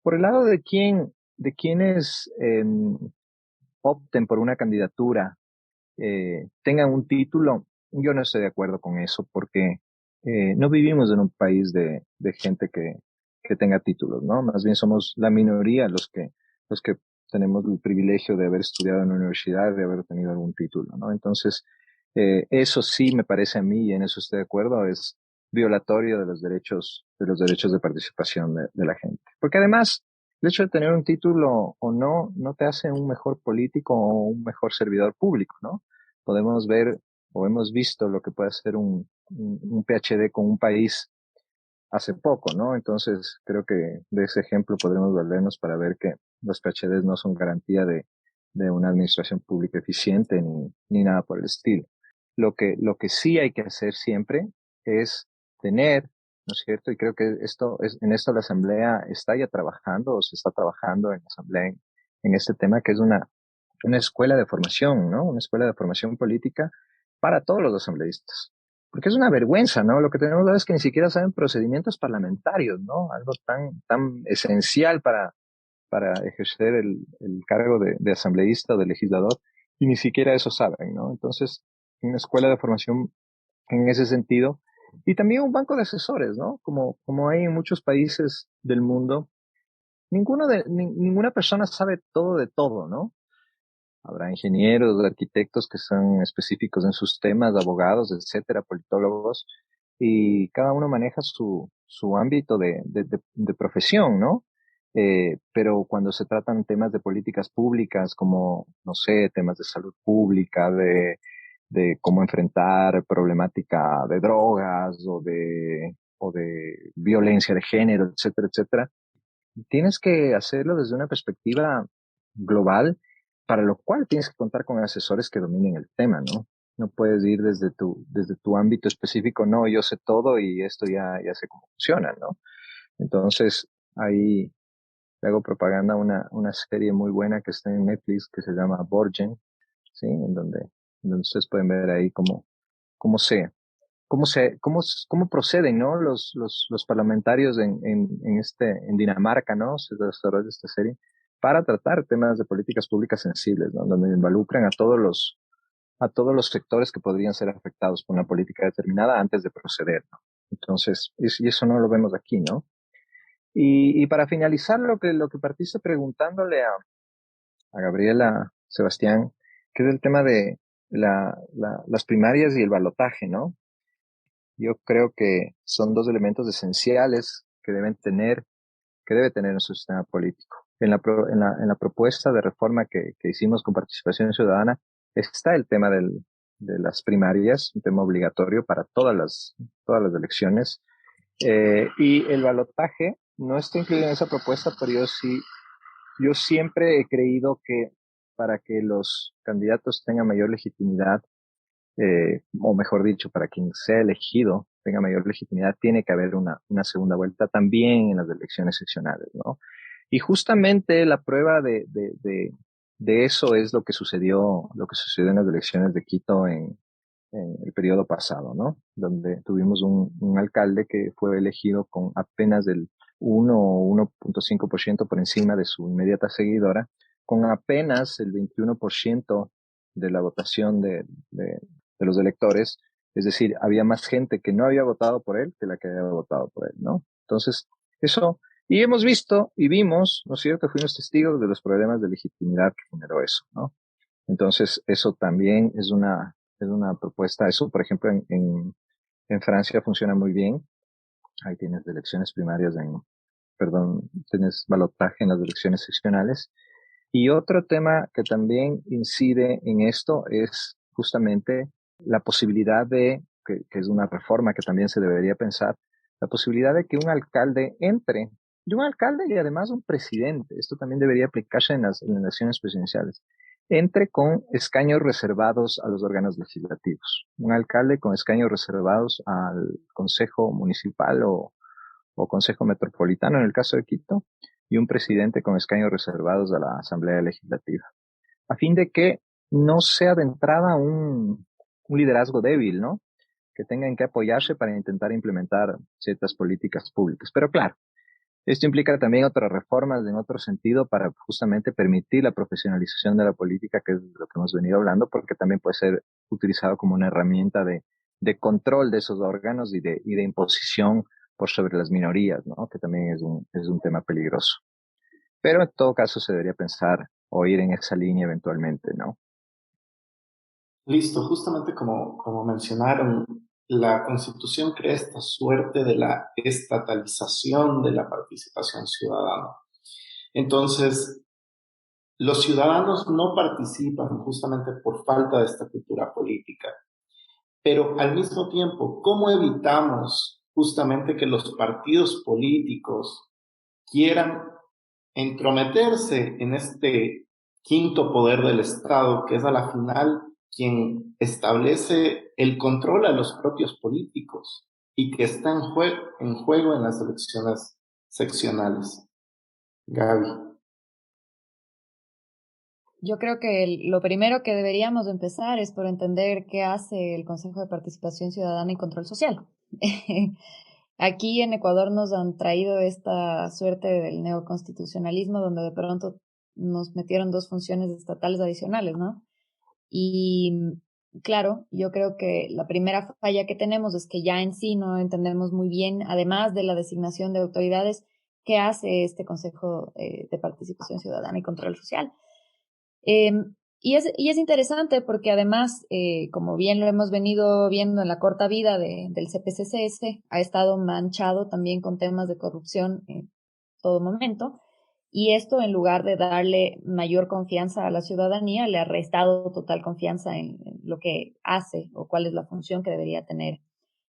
Por el lado de quienes opten por una candidatura, tengan un título, yo no estoy de acuerdo con eso porque no vivimos en un país de gente que tenga títulos, ¿no? Más bien somos la minoría los que tenemos el privilegio de haber estudiado en la universidad, de haber tenido algún título, ¿no? Entonces, eso sí me parece a mí, y en eso estoy de acuerdo, es violatorio de los derechos de participación de la gente. Porque además, el hecho de tener un título o no te hace un mejor político o un mejor servidor público, ¿no? Podemos ver o hemos visto lo que puede hacer un PhD con un país hace poco, ¿no? Entonces, creo que de ese ejemplo podremos valernos para ver que los PhDs no son garantía de una administración pública eficiente ni nada por el estilo. Lo que sí hay que hacer siempre es tener, ¿no es cierto? Y creo que en esto la Asamblea está ya trabajando o se está trabajando en la Asamblea en este tema que es una escuela de formación, ¿no? Una escuela de formación política para todos los asambleístas. Porque es una vergüenza, ¿no? Lo que tenemos ahora es que ni siquiera saben procedimientos parlamentarios, ¿no? Algo tan esencial para ejercer el cargo de asambleísta o de legislador, y ni siquiera eso saben, ¿no? Entonces, una escuela de formación en ese sentido, y también un banco de asesores, ¿no? Como hay en muchos países del mundo, ninguna persona sabe todo de todo, ¿no? Habrá ingenieros, arquitectos que son específicos en sus temas, abogados, etcétera, politólogos, y cada uno maneja su ámbito de profesión, ¿no? Pero cuando se tratan temas de políticas públicas, como, no sé, temas de salud pública, de cómo enfrentar problemática de drogas o de violencia de género, etcétera, etcétera. Tienes que hacerlo desde una perspectiva global, para lo cual tienes que contar con asesores que dominen el tema, ¿no? No puedes ir desde tu ámbito específico, no, yo sé todo y esto ya sé cómo funciona, ¿no? Entonces, ahí le hago propaganda a una serie muy buena que está en Netflix que se llama Borgen, ¿sí? En donde ustedes pueden ver ahí cómo se, cómo proceden, ¿no? Los parlamentarios en Dinamarca, ¿no? Se desarrolla esta serie para tratar temas de políticas públicas sensibles, ¿no? Donde involucran a todos los sectores que podrían ser afectados por una política determinada antes de proceder, ¿no? Entonces, y eso no lo vemos aquí, ¿no? Y para finalizar, lo que partiste preguntándole a Gabriela, Sebastián, que es el tema de las primarias y el balotaje, ¿no? Yo creo que son dos elementos esenciales que debe tener nuestro sistema político. En la propuesta de reforma que hicimos con participación ciudadana está el tema de las primarias, un tema obligatorio para todas las elecciones. Y el balotaje no está incluido en esa propuesta, pero yo siempre he creído que para que los candidatos tengan mayor legitimidad, o mejor dicho, para quien sea elegido tenga mayor legitimidad, tiene que haber una segunda vuelta también en las elecciones seccionales, ¿no? Y justamente la prueba de eso es lo que sucedió en las elecciones de Quito en el periodo pasado, ¿no? Donde tuvimos un alcalde que fue elegido con apenas el 1 o 1.5% por encima de su inmediata seguidora, con apenas el 21% de la votación de los electores. Es decir, había más gente que no había votado por él que la que había votado por él, ¿no? Entonces, eso, y hemos visto y vimos, ¿no es cierto? Fuimos testigos de los problemas de legitimidad que generó eso, ¿no? Entonces, eso también es una propuesta. Eso, por ejemplo, en Francia funciona muy bien. Ahí tienes elecciones primarias tienes balotaje en las elecciones seccionales. Y otro tema que también incide en esto es justamente la posibilidad que es una reforma que también se debería pensar, la posibilidad de que un alcalde entre, y un alcalde y además un presidente, esto también debería aplicarse en las elecciones presidenciales, entre con escaños reservados a los órganos legislativos. Un alcalde con escaños reservados al Consejo Municipal o Consejo Metropolitano en el caso de Quito, y un presidente con escaños reservados a la Asamblea Legislativa, a fin de que no sea de entrada un liderazgo débil, ¿no? Que tengan que apoyarse para intentar implementar ciertas políticas públicas. Pero claro, esto implica también otras reformas en otro sentido para justamente permitir la profesionalización de la política, que es lo que hemos venido hablando, porque también puede ser utilizado como una herramienta de control de esos órganos y de imposición por sobre las minorías, ¿no? Que también es un tema peligroso. Pero en todo caso se debería pensar o ir en esa línea eventualmente, ¿no? Listo, justamente como mencionaron, la Constitución crea esta suerte de la estatalización de la participación ciudadana. Entonces, los ciudadanos no participan justamente por falta de esta cultura política. Pero al mismo tiempo, ¿cómo evitamos justamente que los partidos políticos quieran entrometerse en este quinto poder del Estado, que es a la final quien establece el control a los propios políticos y que está en juego en las elecciones seccionales? Gaby. Yo creo que lo primero que deberíamos empezar es por entender qué hace el Consejo de Participación Ciudadana y Control Social. Aquí en Ecuador nos han traído esta suerte del neoconstitucionalismo, donde de pronto nos metieron dos funciones estatales adicionales, ¿no? Y claro, yo creo que la primera falla que tenemos es que ya en sí no entendemos muy bien, además de la designación de autoridades, qué hace este Consejo de Participación Ciudadana y Control Social. Eh, y es interesante porque además, como bien lo hemos venido viendo en la corta vida del CPCCS, ha estado manchado también con temas de corrupción en todo momento. Y esto, en lugar de darle mayor confianza a la ciudadanía, le ha restado total confianza en lo que hace o cuál es la función que debería tener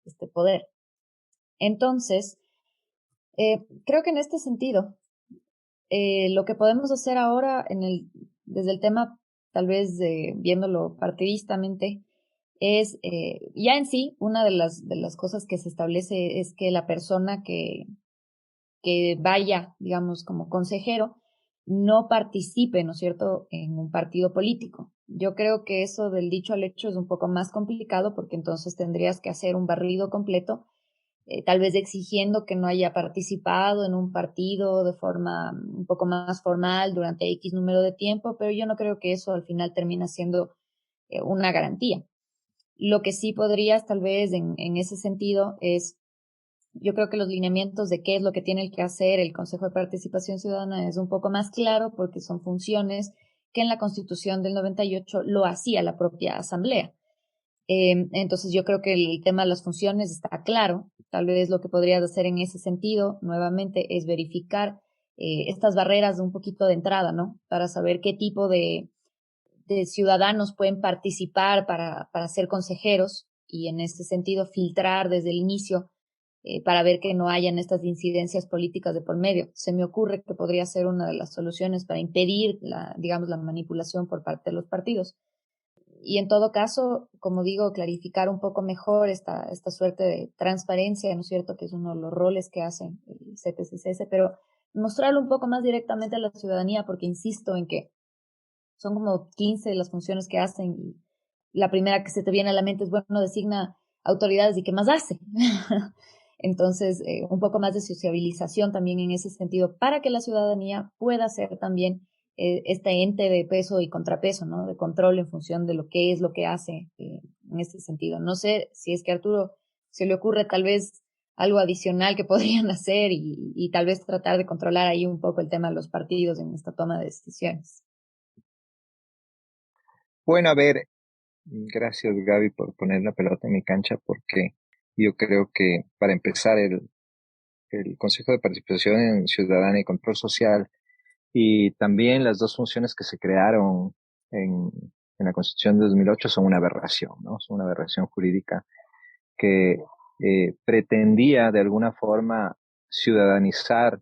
este poder. Entonces, creo que en este sentido, lo que podemos hacer ahora desde el tema, tal vez viéndolo partidistamente, es ya en sí, una de las cosas que se establece es que la persona que vaya, digamos, como consejero, no participe, ¿no es cierto?, en un partido político. Yo creo que eso del dicho al hecho es un poco más complicado porque entonces tendrías que hacer un barrido completo, tal vez exigiendo que no haya participado en un partido de forma un poco más formal durante X número de tiempo, pero yo no creo que eso al final termina siendo una garantía. Lo que sí podrías tal vez en ese sentido es, yo creo que los lineamientos de qué es lo que tiene que hacer el Consejo de Participación Ciudadana es un poco más claro porque son funciones que en la Constitución del 98 lo hacía la propia Asamblea. Entonces yo creo que el tema de las funciones está claro. Tal vez lo que podrías hacer en ese sentido, nuevamente, es verificar estas barreras de un poquito de entrada, ¿no? Para saber qué tipo de ciudadanos pueden participar para ser consejeros y en este sentido filtrar desde el inicio para ver que no hayan estas incidencias políticas de por medio. Se me ocurre que podría ser una de las soluciones para impedir digamos, la manipulación por parte de los partidos. Y en todo caso, como digo, clarificar un poco mejor esta suerte de transparencia, ¿no es cierto?, que es uno de los roles que hace el CPCCS, pero mostrarlo un poco más directamente a la ciudadanía, porque insisto en que son como 15 las funciones que hacen y la primera que se te viene a la mente es, bueno, designa autoridades y qué más hace. Entonces, un poco más de sociabilización también en ese sentido para que la ciudadanía pueda ser también este ente de peso y contrapeso, ¿no? De control en función de lo que es, lo que hace en este sentido. No sé si es que a Arturo se le ocurre tal vez algo adicional que podrían hacer y tal vez tratar de controlar ahí un poco el tema de los partidos en esta toma de decisiones. Bueno, a ver, gracias Gaby por poner la pelota en mi cancha porque yo creo que para empezar el Consejo de Participación Ciudadana y Control Social y también las dos funciones que se crearon en la Constitución de 2008 son una aberración, ¿no? Son una aberración jurídica que pretendía de alguna forma ciudadanizar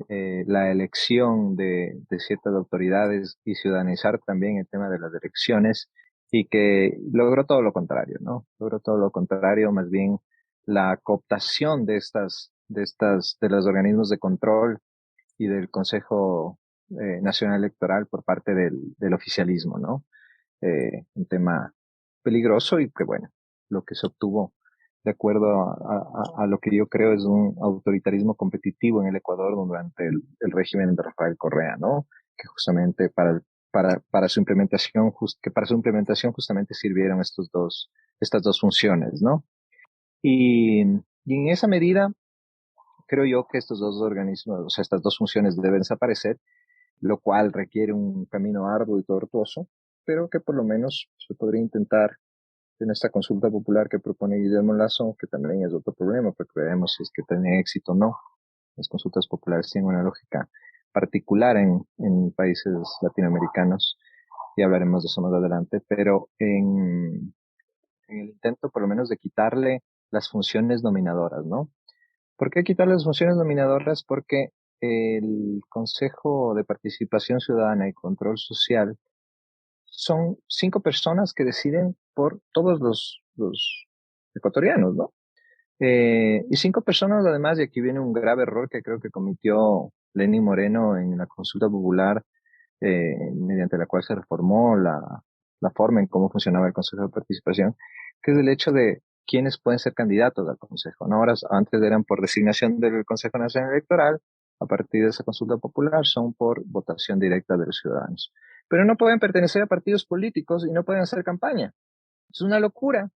la elección de ciertas autoridades y ciudadanizar también el tema de las elecciones y que logró todo lo contrario, ¿no? Logró todo lo contrario, más bien la cooptación de los organismos de control y del Consejo Nacional Electoral por parte del oficialismo, ¿no? Un tema peligroso y que bueno, lo que se obtuvo de acuerdo a lo que yo creo es un autoritarismo competitivo en el Ecuador durante el régimen de Rafael Correa, ¿no? Que justamente para su implementación, que para su implementación justamente sirvieron estas dos funciones, ¿no? Y en esa medida, creo yo que estos dos organismos, o sea, estas dos funciones deben desaparecer, lo cual requiere un camino arduo y tortuoso, pero que por lo menos se podría intentar en esta consulta popular que propone Guillermo Lazo, que también es otro problema, porque veremos si es que tiene éxito o no. Las consultas populares tienen una lógica particular en países latinoamericanos y hablaremos de eso más adelante, pero en el intento por lo menos de quitarle las funciones dominadoras, ¿no? ¿Por qué quitarle las funciones dominadoras? Porque el Consejo de Participación Ciudadana y Control Social son 5 personas que deciden por todos los ecuatorianos, ¿no? Y 5 personas además, y aquí viene un grave error que creo que cometió Lenín Moreno en la consulta popular, mediante la cual se reformó la forma en cómo funcionaba el Consejo de Participación, que es el hecho de quiénes pueden ser candidatos al Consejo, ¿no? Ahora, antes eran por designación del Consejo Nacional Electoral, a partir de esa consulta popular son por votación directa de los ciudadanos. Pero no pueden pertenecer a partidos políticos y no pueden hacer campaña. Es una locura,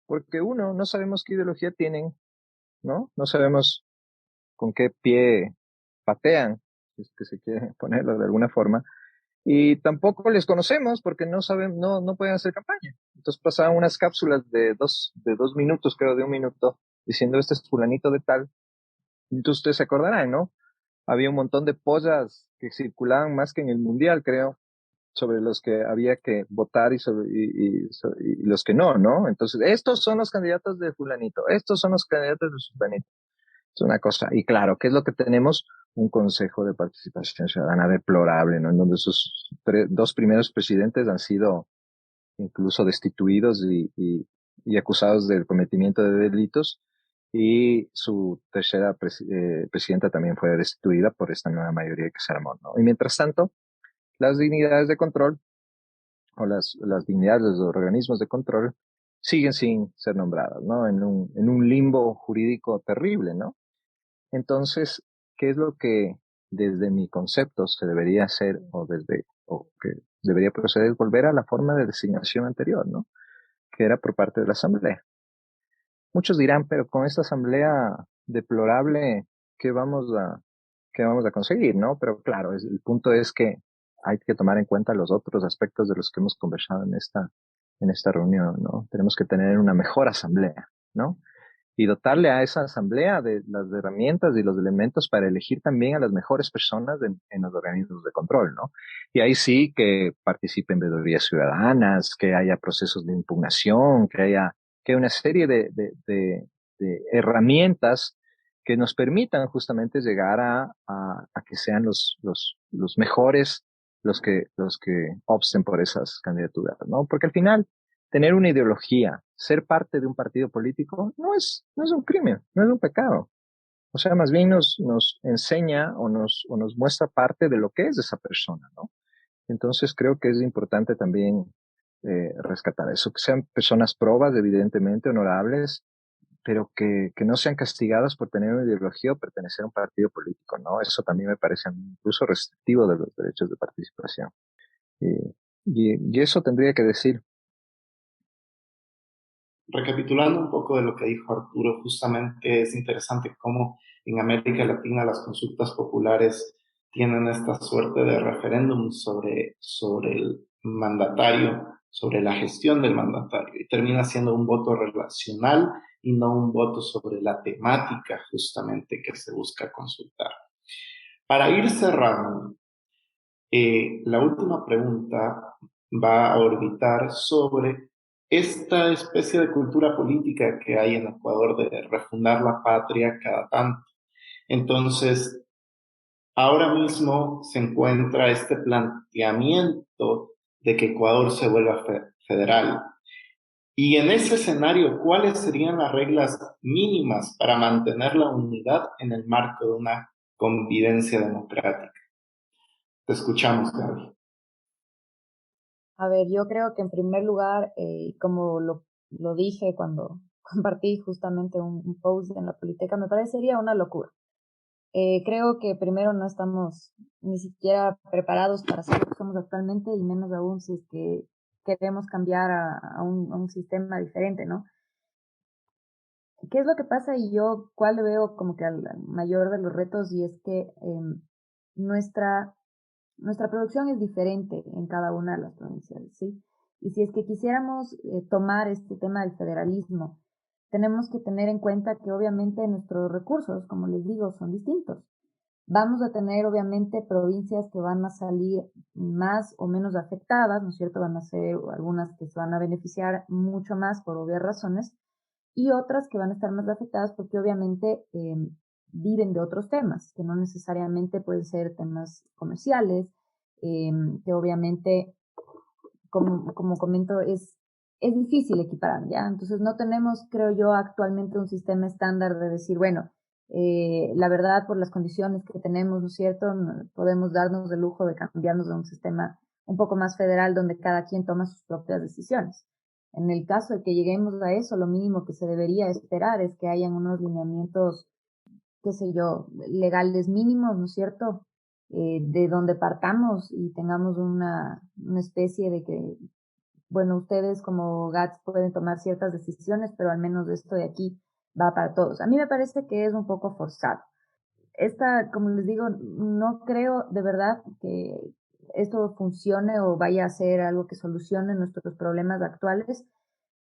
porque uno, no sabemos qué ideología tienen, ¿no? No sabemos con qué pie patean, si es que se quiere ponerlo de alguna forma, y tampoco les conocemos porque no saben, no pueden hacer campaña. Entonces pasaban unas cápsulas de 2 minutos, creo, de 1 minuto, diciendo este es fulanito de tal. Entonces ustedes se acordarán, ¿no? Había un montón de pollas que circulaban más que en el mundial, creo, sobre los que había que votar y los que no, ¿no? Entonces, estos son los candidatos de fulanito, estos son los candidatos de fulanito. Es una cosa. Y claro, ¿qué es lo que tenemos? Un Consejo de Participación Ciudadana deplorable, ¿no? En donde sus dos primeros presidentes han sido incluso destituidos y acusados del cometimiento de delitos. Y su tercera presidenta también fue destituida por esta nueva mayoría que se armó, ¿no? Y mientras tanto, las dignidades de control o las dignidades de los organismos de control siguen sin ser nombradas, ¿no? En un limbo jurídico terrible, ¿no? Entonces, ¿qué es lo que desde mi concepto se debería hacer o que debería proceder? Volver a la forma de designación anterior, ¿no? Que era por parte de la Asamblea. Muchos dirán, pero con esta Asamblea deplorable, ¿qué vamos a, qué vamos a conseguir, no? Pero claro, el punto es que hay que tomar en cuenta los otros aspectos de los que hemos conversado en esta reunión, ¿no? Tenemos que tener una mejor Asamblea, ¿no? Y dotarle a esa asamblea de las herramientas y los elementos para elegir también a las mejores personas en los organismos de control, ¿no? Y ahí sí que participen veedurías ciudadanas, que haya procesos de impugnación, que haya una serie de herramientas que nos permitan justamente llegar a que sean los mejores los que opten por esas candidaturas, ¿no? Porque al final, tener una ideología, ser parte de un partido político, no es un crimen, no es un pecado. O sea, más bien nos enseña o nos muestra parte de lo que es esa persona, ¿no? Entonces creo que es importante también rescatar eso, que sean personas probas, evidentemente, honorables, pero que no sean castigadas por tener una ideología o pertenecer a un partido político, ¿no? Eso también me parece a mí incluso restrictivo de los derechos de participación. Y eso tendría que decir. Recapitulando un poco de lo que dijo Arturo, justamente es interesante cómo en América Latina las consultas populares tienen esta suerte de referéndum sobre el mandatario, sobre la gestión del mandatario, y termina siendo un voto relacional y no un voto sobre la temática justamente que se busca consultar. Para ir cerrando, la última pregunta va a orbitar sobre esta especie de cultura política que hay en Ecuador de refundar la patria cada tanto. Entonces, ahora mismo se encuentra este planteamiento de que Ecuador se vuelva federal. Y en ese escenario, ¿cuáles serían las reglas mínimas para mantener la unidad en el marco de una convivencia democrática? Te escuchamos, Gaby. A ver, yo creo que en primer lugar, como lo dije cuando compartí justamente un post en la Politeca, me parecería una locura. Creo que primero no estamos ni siquiera preparados para ser lo que somos actualmente y menos aún si es que queremos cambiar a un sistema diferente, ¿no? ¿Qué es lo que pasa? Y yo, ¿cuál veo como que al mayor de los retos? Y es que nuestra producción es diferente en cada una de las provincias, ¿sí? Y si es que quisiéramos tomar este tema del federalismo, tenemos que tener en cuenta que obviamente nuestros recursos, como les digo, son distintos. Vamos a tener obviamente provincias que van a salir más o menos afectadas, ¿no es cierto? Van a ser algunas que se van a beneficiar mucho más por obvias razones y otras que van a estar más afectadas porque obviamente viven de otros temas, que no necesariamente pueden ser temas comerciales, que obviamente, como comento, es difícil equiparar, ¿ya? Entonces no tenemos, creo yo, actualmente un sistema estándar de decir, bueno, la verdad, por las condiciones que tenemos, ¿no es cierto? No podemos darnos el lujo de cambiarnos de un sistema un poco más federal donde cada quien toma sus propias decisiones. En el caso de que lleguemos a eso, lo mínimo que se debería esperar es que hayan unos lineamientos, qué sé yo, legales mínimos, ¿no es cierto? De donde partamos y tengamos una especie de que, bueno, ustedes como GATS pueden tomar ciertas decisiones, pero al menos esto de aquí va para todos. A mí me parece que es un poco forzado. Como les digo, no creo de verdad que esto funcione o vaya a ser algo que solucione nuestros problemas actuales,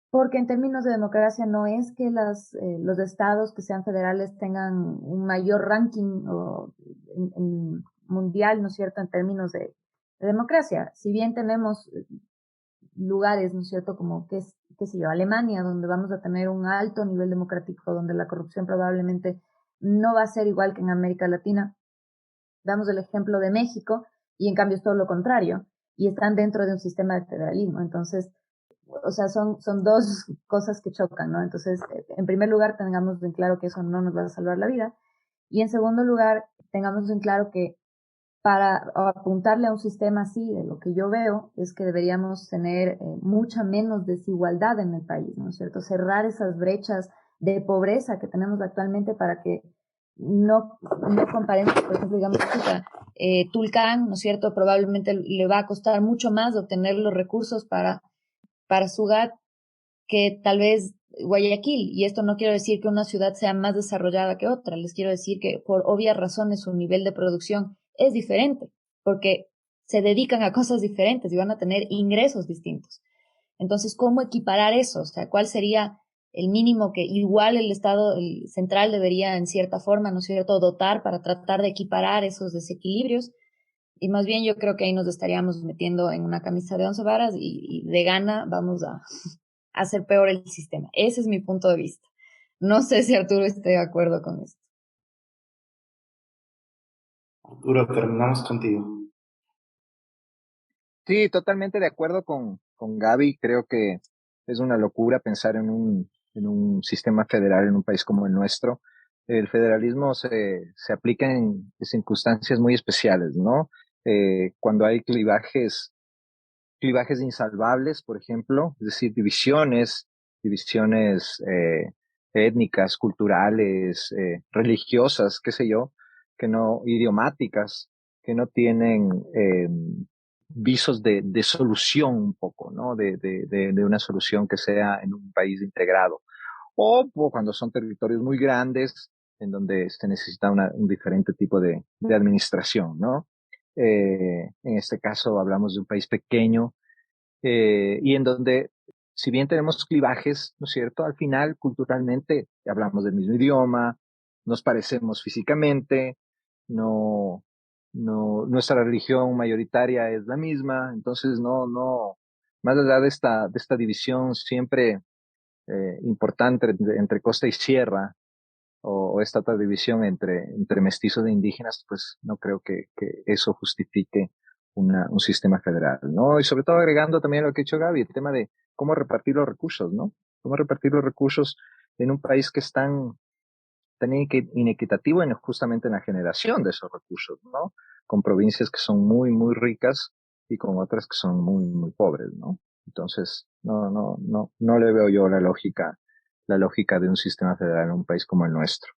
porque en términos de democracia no es que los estados que sean federales tengan un mayor ranking mundial, ¿no es cierto?, en términos de democracia. Si bien tenemos lugares, ¿no es cierto?, como qué sé yo, Alemania, donde vamos a tener un alto nivel democrático, donde la corrupción probablemente no va a ser igual que en América Latina. Damos el ejemplo de México y en cambio es todo lo contrario y están dentro de un sistema de federalismo. Entonces, o sea, son dos cosas que chocan, ¿no? Entonces, en primer lugar, tengamos en claro que eso no nos va a salvar la vida. Y en segundo lugar, tengamos en claro que para apuntarle a un sistema así, de lo que yo veo, es que deberíamos tener mucha menos desigualdad en el país, ¿no es cierto? Cerrar esas brechas de pobreza que tenemos actualmente para que no comparemos, por ejemplo, digamos, Tulcán, ¿no es cierto? Probablemente le va a costar mucho más obtener los recursos para Sugat que tal vez Guayaquil. Y esto no quiero decir que una ciudad sea más desarrollada que otra, les quiero decir que por obvias razones su nivel de producción es diferente, porque se dedican a cosas diferentes y van a tener ingresos distintos. Entonces, ¿cómo equiparar eso? O sea, ¿cuál sería el mínimo que igual el Estado el central debería en cierta forma, ¿no es cierto?, dotar para tratar de equiparar esos desequilibrios? Y más bien yo creo que ahí nos estaríamos metiendo en una camisa de 11 varas y de gana vamos a hacer peor el sistema. Ese es mi punto de vista. No sé si Arturo esté de acuerdo con esto. Arturo, terminamos contigo. Sí, totalmente de acuerdo con Gaby. Creo que es una locura pensar en un sistema federal en un país como el nuestro. El federalismo se aplica en circunstancias muy especiales, ¿no? Cuando hay clivajes insalvables, por ejemplo, es decir, divisiones étnicas, culturales, religiosas, qué sé yo, que no, idiomáticas, que no tienen visos de solución un poco, ¿no? De una solución que sea en un país integrado. O cuando son territorios muy grandes, en donde se necesita un diferente tipo de administración, ¿no? En este caso hablamos de un país pequeño y en donde, si bien tenemos clivajes, ¿no es cierto? Al final, culturalmente, hablamos del mismo idioma, nos parecemos físicamente, no, nuestra religión mayoritaria es la misma, entonces más allá de esta división siempre importante entre costa y sierra, o esta otra división entre mestizos e indígenas, pues no creo que eso justifique un sistema federal, ¿no? Y sobre todo agregando también lo que ha dicho Gaby, el tema de cómo repartir los recursos, ¿no? Cómo repartir los recursos en un país que es tan inequitativo justamente en la generación de esos recursos, ¿no? Con provincias que son muy, muy ricas y con otras que son muy, muy pobres, ¿no? Entonces, no le veo yo la lógica de un sistema federal en un país como el nuestro.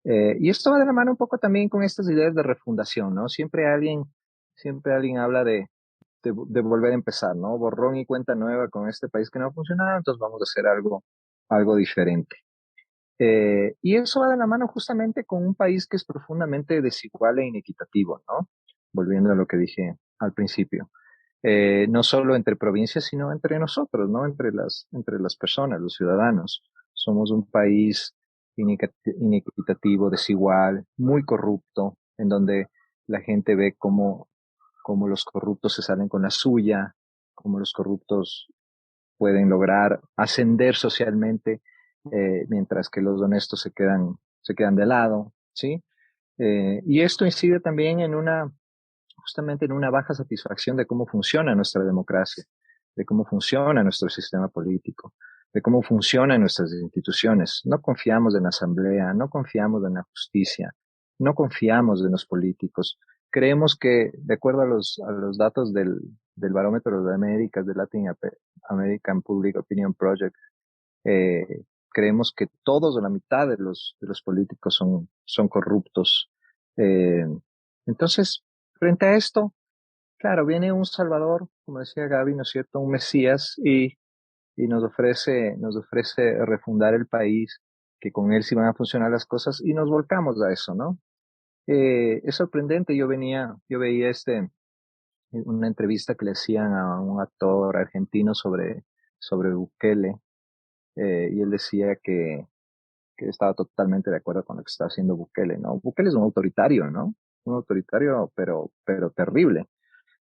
Y esto va de la mano un poco también con estas ideas de refundación, ¿no? Siempre alguien habla de volver a empezar, ¿no? Borrón y cuenta nueva con este país que no ha funcionado, entonces vamos a hacer algo diferente. Y eso va de la mano justamente con un país que es profundamente desigual e inequitativo, ¿no? Volviendo a lo que dije al principio. No solo entre provincias, sino entre nosotros, ¿no? Entre las personas, los ciudadanos. Somos un país inequitativo, desigual, muy corrupto, en donde la gente ve cómo los corruptos se salen con la suya, cómo los corruptos pueden lograr ascender socialmente, mientras que los honestos se quedan de lado, ¿sí? Y esto incide también justamente en una baja satisfacción de cómo funciona nuestra democracia, de cómo funciona nuestro sistema político, de cómo funcionan nuestras instituciones. No confiamos en la asamblea, no confiamos en la justicia, no confiamos en los políticos. Creemos que, de acuerdo a los datos del Barómetro de Américas, del Latin American Public Opinion Project, creemos que todos o la mitad de los políticos son corruptos. Eh, entonces, frente a esto, claro, viene un Salvador, como decía Gaby, ¿no es cierto? Un Mesías y nos ofrece refundar el país, que con él sí van a funcionar las cosas y nos volcamos a eso, ¿no? Es sorprendente, yo veía una entrevista que le hacían a un actor argentino sobre Bukele, y él decía que estaba totalmente de acuerdo con lo que está haciendo Bukele, ¿no? Bukele es un autoritario, ¿no? Un autoritario, pero terrible.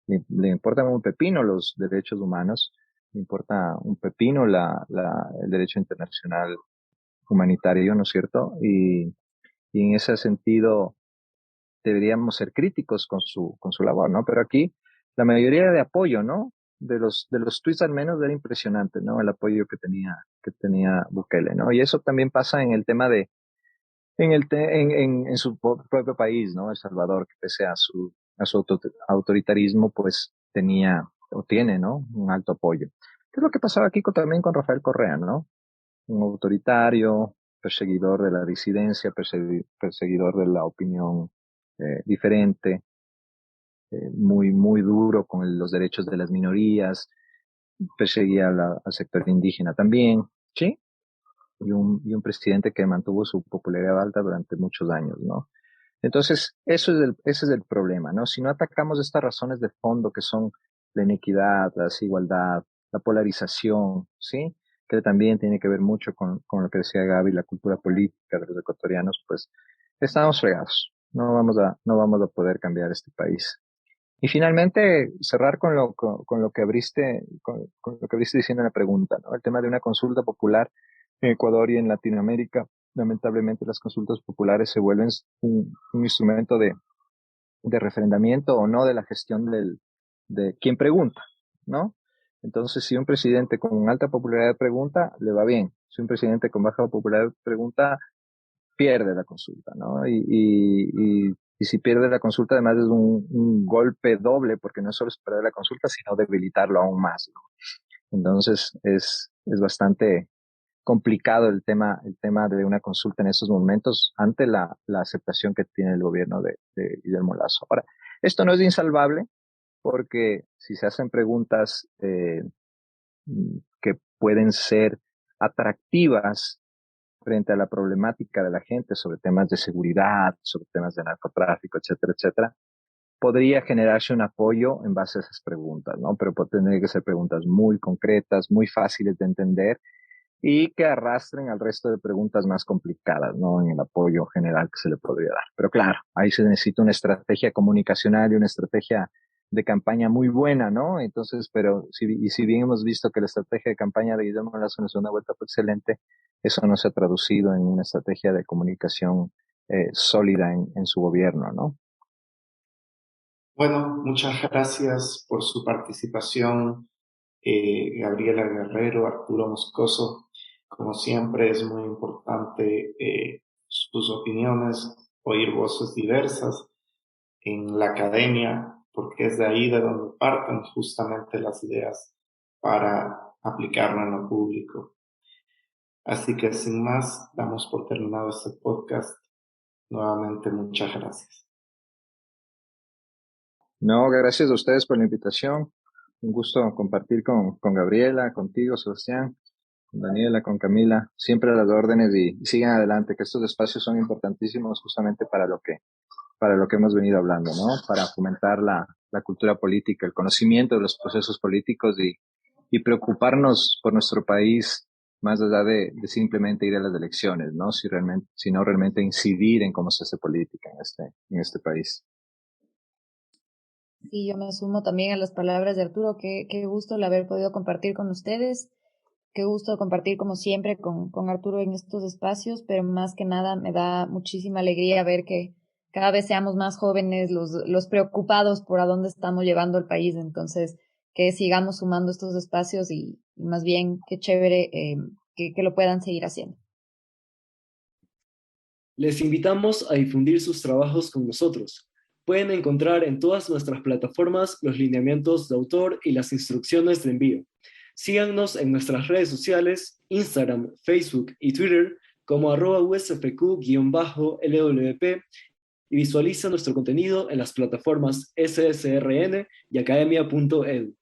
Le importan un pepino los derechos humanos, le importa un pepino el derecho internacional humanitario, ¿no es cierto? y en ese sentido deberíamos ser críticos con su labor, ¿no? Pero aquí la mayoría de apoyo, ¿no? De los tweets al menos era impresionante, ¿no? El apoyo que tenía Bukele, ¿no? Y eso también pasa en el tema de, en su propio país, ¿no? El Salvador, que pese a su autoritarismo, pues tenía o tiene, ¿no? Un alto apoyo. ¿Qué es lo que pasaba aquí también con Rafael Correa, ¿no? Un autoritario, perseguidor de la disidencia, perseguidor de la opinión diferente, muy duro con los derechos de las minorías, perseguía al sector indígena también, ¿sí? Y un presidente que mantuvo su popularidad alta durante muchos años, ¿no? Entonces, ese es el problema, ¿no? Si no atacamos estas razones de fondo que son la inequidad, la desigualdad, la polarización, ¿sí? Que también tiene que ver mucho con lo que decía Gaby, la cultura política de los ecuatorianos, pues estamos fregados. No vamos a poder cambiar este país. Y finalmente, cerrar con lo que con lo que abriste diciendo en la pregunta, ¿no? El tema de una consulta popular en Ecuador y en Latinoamérica. Lamentablemente, las consultas populares se vuelven un instrumento de refrendamiento o no de la gestión de quien pregunta, ¿no? Entonces, si un presidente con alta popularidad pregunta, le va bien. Si un presidente con baja popularidad pregunta, pierde la consulta, ¿no? Y si pierde la consulta, además es un golpe doble, porque no es solo es perder la consulta, sino debilitarlo aún más, ¿no? Entonces es bastante complicado el tema de una consulta en estos momentos ante la aceptación que tiene el gobierno de Guillermo Lasso. Ahora, esto no es insalvable, porque si se hacen preguntas que pueden ser atractivas frente a la problemática de la gente sobre temas de seguridad, sobre temas de narcotráfico, etcétera, etcétera, podría generarse un apoyo en base a esas preguntas, ¿no? Pero tendría que ser preguntas muy concretas, muy fáciles de entender y que arrastren al resto de preguntas más complicadas, ¿no? En el apoyo general que se le podría dar. Pero claro, ahí se necesita una estrategia comunicacional y una estrategia de campaña muy buena, ¿no? Entonces, pero si bien hemos visto que la estrategia de campaña de Guillermo Lasso en la segunda vuelta fue excelente, eso no se ha traducido en una estrategia de comunicación sólida en su gobierno, ¿no? Bueno, muchas gracias por su participación, Gabriela Guerrero, Arturo Moscoso. Como siempre, es muy importante sus opiniones, oír voces diversas en la academia, porque es de ahí de donde parten justamente las ideas para aplicarlo en lo público. Así que sin más, damos por terminado este podcast. Nuevamente, muchas gracias. No, gracias a ustedes por la invitación. Un gusto compartir con Gabriela, contigo, Sebastián, con Daniela, con Camila, siempre a las órdenes y sigan adelante, que estos espacios son importantísimos justamente para lo que hemos venido hablando, ¿no? Para fomentar la cultura política, el conocimiento de los procesos políticos y preocuparnos por nuestro país más allá simplemente ir a las elecciones, ¿no? Sino realmente incidir en cómo se hace política en este país. Sí, yo me sumo también a las palabras de Arturo. Qué gusto el haber podido compartir con ustedes. Qué gusto compartir como siempre con Arturo en estos espacios, pero más que nada me da muchísima alegría ver que cada vez seamos más jóvenes los preocupados por a dónde estamos llevando el país. Entonces, que sigamos sumando estos espacios y más bien qué chévere que lo puedan seguir haciendo. Les invitamos a difundir sus trabajos con nosotros. Pueden encontrar en todas nuestras plataformas los lineamientos de autor y las instrucciones de envío. Síganos en nuestras redes sociales, Instagram, Facebook y Twitter como @usfq_lwp y visualiza nuestro contenido en las plataformas SSRN y academia.edu.